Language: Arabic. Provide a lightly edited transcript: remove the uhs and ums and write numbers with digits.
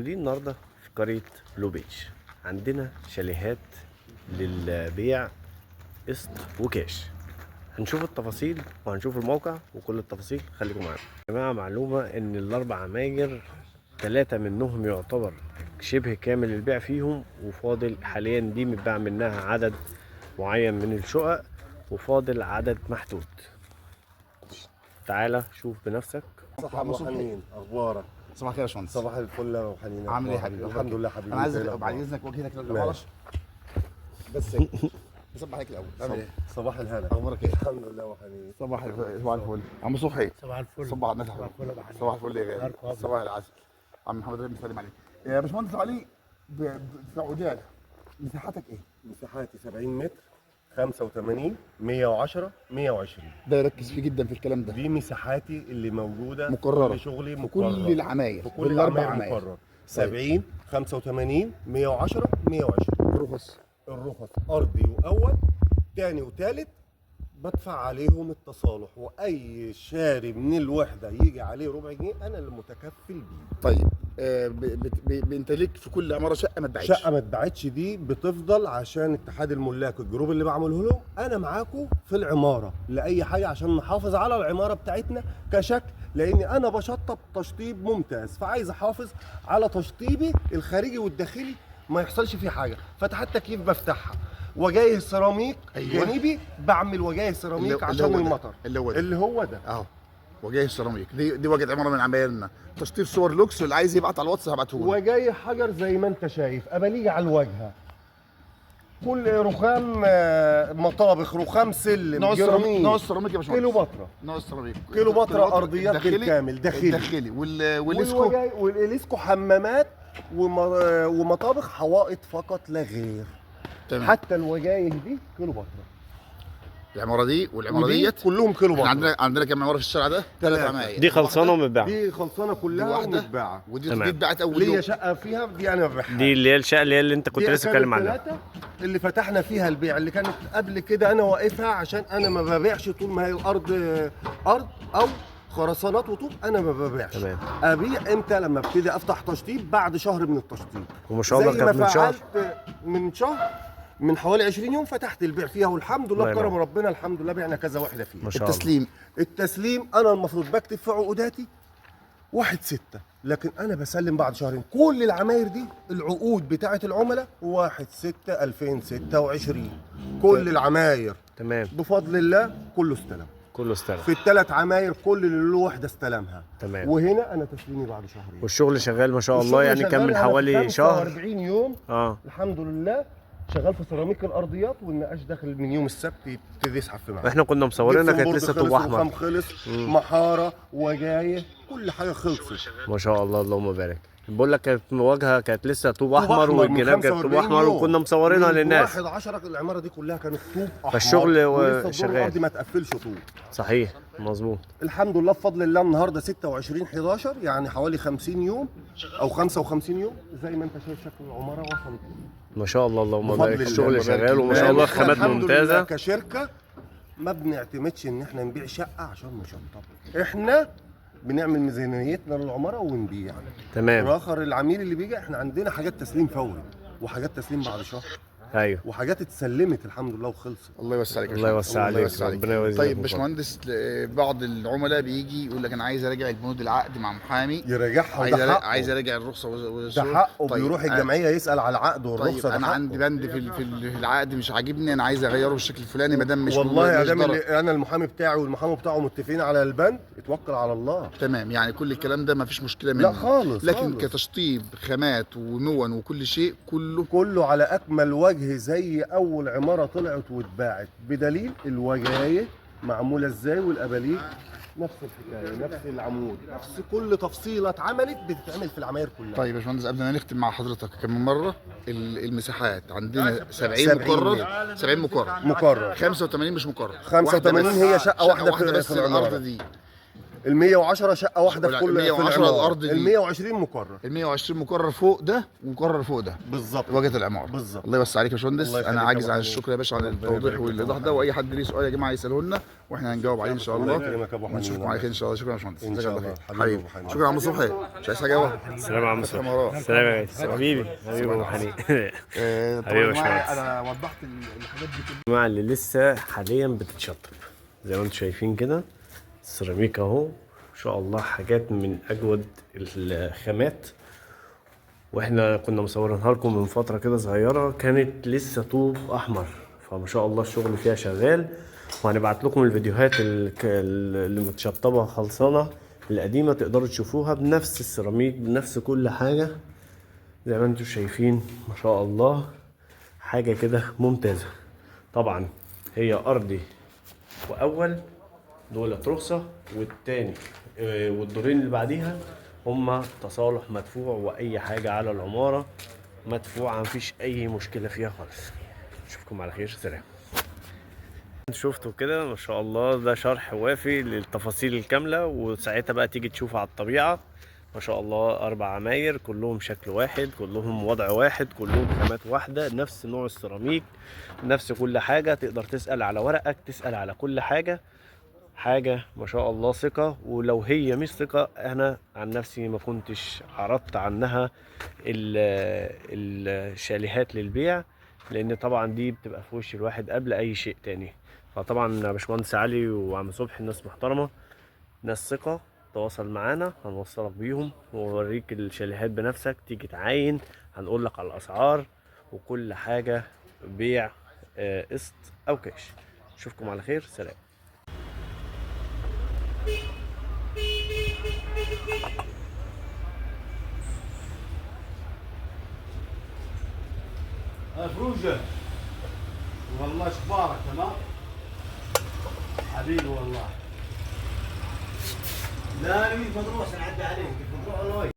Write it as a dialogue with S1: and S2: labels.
S1: دي النهارده في قرية بلو بيتش. عندنا شاليهات للبيع قسط وكاش. هنشوف التفاصيل وهنشوف الموقع وكل التفاصيل، خليكم معانا يا جماعة. معلومة ان الاربع عماير 3 منهم يعتبر شبه كامل البيع فيهم، وفاضل حاليا دي متباع منها عدد معين من الشقق، وفاضل عدد محدود. تعالى شوف بنفسك.
S2: صباح الخير، اخبارك؟
S3: صباح الخير يا باشمهندس.
S2: صباح الفل يا ابو حنين.
S3: عامل ايه يا حبيبي؟
S2: الحمد لله حبيبي.
S3: انا عايزك بعد اذنك وجهك كده للغرش بس بصبح عليك الاول. عامل ايه؟
S2: صباح الهنا.
S3: اخبارك ايه؟
S2: الحمد لله يا ابو حنين.
S3: صباح الفل. صباح الفل عم صبحي.
S4: صباح الفل.
S3: صباح الناس حبيبي. صباح الفل يا غالي. صباح العسل. عم محمد ربي يسلم عليك. يا باشمهندس علي، في عودات مساحتك ايه؟
S2: مساحاتي 70 متر، 85 110 120.
S3: ده ركز فيه جدا في الكلام ده.
S2: دي مساحاتي اللي موجوده
S3: مكررة.
S2: كل شغلي
S3: في
S2: مكرر
S3: كل العماير،
S2: في
S3: في
S2: كل
S3: الاربع
S2: العماير
S3: عماير.
S2: مكرر. 70 85 110 120.
S3: الرخص
S2: الرخص ارضي واول تاني وتالت بدفع عليهم التصالح، واي شاري من الوحده يجي عليه ربع جنيه انا اللي متكفل بيه.
S3: طيب. انت ليك في كل عماره شقه ما اتباعتش؟
S2: شقه ما اتباعتش دي بتفضل عشان اتحاد الملاك الجروب اللي بعمله لهم. انا معاكم في العماره لاي حاجه عشان نحافظ على العماره بتاعتنا كشكل، لاني انا بشطب تشطيب ممتاز، فعايز احافظ على تشطيبي الخارجي والداخلي ما يحصلش فيه حاجه. فتحات تكييف بفتحها، وجايه سيراميك.
S3: أيوة.
S2: جانبي بعمل وجايه سيراميك عشان المطر
S3: اللي هو ده
S2: اهو.
S3: وجاي السيراميك. دي وجهه عماره من عمايرنا. تشطيب صور لوكس، اللي عايز يبعت على الواتس هبعته له.
S2: وجاي حجر زي ما انت شايف، ابليه على الواجهه، كل رخام مطابخ، رخام سلم،
S3: نوع
S2: جرانيت،
S3: السيراميك يا باشمهندس.
S2: كيلو بطره،
S3: نوع السيراميك
S2: كيلو بطره ارضيات بالكامل داخلي.
S3: داخلي والاسكو.
S2: والاسكو حمامات ومطابخ، حوائط فقط لا غير.
S3: تمام.
S2: حتى الوجايه دي كيلو بطره.
S3: العماره دي والعماره
S2: ودي
S3: ديت
S2: كلهم كيلو
S3: احنا
S2: بطره.
S3: عندنا كام عماره في الشارع ده؟ 3 عماير.
S1: دي خلصانة ومتباعة.
S2: دي خلصانه
S3: دي
S2: كلها
S3: واحده
S2: ومتباعه.
S3: ودي
S1: تمام.
S3: اتباعت اول
S2: ليا
S3: يوم.
S2: شقه فيها دي انا ببيعها.
S1: دي اللي هي الشقة اللي انت كنت
S2: دي
S1: لسه
S2: كانت
S1: بتتكلم عنها.
S2: 3 اللي فتحنا فيها البيع، اللي كانت قبل كده انا واقفها عشان انا ما ببيعش طول ما هي الارض ارض او خرسانات وطوب. انا ما ببيعش.
S1: تمام.
S2: ابيع امتى؟ لما ابتدي افتح تشطيب بعد شهر من التشطيب.
S1: وما شاء الله
S2: زي ما
S1: كانت من شهر.
S2: فعلت من شهر، من حوالي 20 يوم فتحت البيع فيها، والحمد لله
S1: الله
S2: بكرم
S1: ينور.
S2: ربنا الحمد لله بعنا كذا واحده فيها.
S1: ما شاء الله.
S3: التسليم
S2: انا المفروض بكتب في عقوداتي 1/6، لكن انا بسلم بعد شهرين. كل العماير دي العقود بتاعه العملاء 1/6/2026. كل العماير
S1: تمام.
S2: بفضل الله كله استلم.
S1: كله استلم.
S2: في ال3 عماير كل اللي له وحده استلمها.
S1: تمام.
S2: وهنا انا تسليمي بعد شهرين.
S1: والشغل شغال ما شاء الله،
S2: والشغل
S1: يعني كان
S2: شغال
S1: من
S2: على
S1: حوالي شهر.
S2: 45 يوم الحمد لله شغال في سيراميك الارضيات، والنقاش داخل من يوم السبت يبتدي يسحب في معانا.
S1: احنا كنا مصورينها كانت لسه طوب احمر.
S2: وخام خلص، محاره وجايه، كل حاجه خلصت.
S1: ما شاء الله اللهم بارك. بقول لك كانت واجهه كانت لسه طوب احمر،
S2: أحمر من
S1: والجناب كانت طوب
S2: 45
S1: احمر،
S2: يوم.
S1: وكنا مصورينها للناس.
S2: 1/10 العماره دي كلها كانت طوب احمر،
S1: فالشغل
S2: ولسه الدور
S1: شغال.
S2: الارضي ما تقفلش طوب.
S1: صحيح مظبوط.
S2: الحمد لله بفضل الله النهارده 26/11، يعني حوالي 50 يوم او 55 يوم. زي ما انت شايف شكل العماره وصلت.
S1: ما شاء الله اللهم
S2: بفضل
S1: بارك.
S2: الله.
S1: الشغل شغال وما شاء الله
S2: إحنا
S1: خامات
S2: الحمد لله
S1: ممتازه.
S2: كشركه ما بنعتمدش ان احنا نبيع شقه عشان نشطب. احنا بنعمل ميزانيتنا للعماره ونبيع.
S1: تمام.
S2: اخر العميل اللي بيجي احنا عندنا حاجات تسليم فوري، وحاجات تسليم بعد شهر،
S1: ايوه.
S2: وحاجات اتسلمت الحمد لله وخلصت.
S3: الله يوسع عليك.
S1: الله يوسع عليك. ربنا يوزعك.
S3: طيب باشمهندس، بعض العملاء بيجي يقول لك انا عايز اراجع البنود العقد مع محامي،
S2: يراجعها، وده حقه.
S3: عايز اراجع الرخصه
S2: ده حقه.
S3: طيب
S2: بيروح الجمعيه يسال على العقد
S3: طيب
S2: والرخصه.
S3: انا
S2: ده
S3: عندي
S2: حقه.
S3: بند في العقد مش عاجبني، انا عايز اغيره بالشكل الفلاني ما دام مش
S2: والله يا
S3: مش
S2: ادم
S3: ضرر.
S2: انا المحامي بتاعي والمحامي بتاعه متفقين على البند، اتوكل على الله.
S3: تمام، يعني كل الكلام ده ما فيش مشكله منه.
S2: لا خالص.
S3: لكن
S2: خالص.
S3: كتشطيب خامات ومون وكل شيء
S2: كله على اكمل وجه، زي اول عماره طلعت واتباعت، بدليل الوجايه معموله ازاي، والاباليك نفس الحكايه، نفس العمود، نفس كل تفصيله اتعملت بتتعمل في العماير كلها.
S3: طيب يا باشمهندس، قبل ما نختم مع حضرتك كم من مره المساحات عندنا 70
S2: 70
S3: مكرر، 70 مكرر،
S2: مكرر،
S3: 85 مش مكرر.
S2: 85
S3: واحدة بس.
S2: هي شقه واحده
S3: بس
S2: في العماره
S3: الارض دي
S2: ال 110 شقه واحده في كل
S3: 110
S2: العمارة.
S3: الأرض دي.
S2: ال 120 مكرر.
S3: ال 120 مكرر فوق ده ومكرر فوق ده
S2: بالظبط.
S3: واجهه العماره.
S2: بالظبط.
S3: الله يوسع عليك يا باشمهندس.
S2: الله
S3: انا
S2: يخليك
S3: عاجز
S2: يا
S3: عن
S2: أبو
S3: الشكر يا باشا عن
S2: ربنا
S3: التوضيح
S2: يبارك لك
S3: والايضاح
S2: يا
S3: ده،
S2: أبو
S3: واي حد ليه سؤال يا جماعه يساله لنا واحنا هنجاوب عليه ان شاء الله.
S2: يكرمك يا أبو حنين.
S3: ونشوفكم على خير ان شاء الله. شكرا يا باشمهندس.
S2: إن
S3: جزاك
S2: شاء
S3: الله
S2: الله.
S3: خير
S2: حبيبي
S3: حبيبي.
S2: أبو حنين.
S3: شكرا يا عم صبحي. مش عايز حاجه يا ابو
S1: السلام عليكم.
S3: سلام وراء.
S1: سلام يا ريس. حبيبي حبيبي ابو حنين.
S3: طبعا
S1: حبيبي يا
S3: يا جماعة
S1: باشمهندس.
S3: انا وضحت الحاجات دي كلها.
S1: الجماعة اللي لسه حاليا بتتشطب زي ما انتم شايفين كده، السيراميك اهو ان شاء الله حاجات من اجود الخامات. واحنا كنا مصورينها لكم من فتره كده صغيره، كانت لسه طوب احمر، فما شاء الله الشغل فيها شغال. وهنبعت لكم الفيديوهات اللي متشطبه خلصانه القديمه، تقدروا تشوفوها بنفس السيراميك بنفس كل حاجه زي ما انتم شايفين. ما شاء الله حاجه كده ممتازه. طبعا هي ارضي واول دولت رخصه، والتاني والدورين اللي بعديها هما تصالح مدفوع، واي حاجه على العماره مدفوعه، مفيش اي مشكله فيها خالص. اشوفكم على خير. سلام. شفتوا كده ما شاء الله، ده شرح وافي للتفاصيل الكامله، وساعتها بقى تيجي تشوف على الطبيعه. ما شاء الله 4 عماير كلهم شكل واحد، كلهم وضع واحد، كلهم خامات واحده، نفس نوع السيراميك، نفس كل حاجه. تقدر تسال على ورقك، تسال على كل حاجه. حاجه ما شاء الله ثقه. ولو هي مش ثقه، انا عن نفسي ما كنتش عرضت عنها الشاليهات للبيع، لان طبعا دي بتبقى في وش الواحد قبل اي شيء تاني. فطبعا باشمهندس علي وعم صبحي ناس محترمه، ناس ثقه. تواصل معانا هنوصلك بيهم ونوريك الشاليهات بنفسك، تيجي تعاين هنقول لك على الاسعار وكل حاجه، بيع قسط او كاش. اشوفكم على خير. سلام.
S4: فروجة والله شبارك تمام حبيبي والله. لا نريد مدروس نعدي عليك.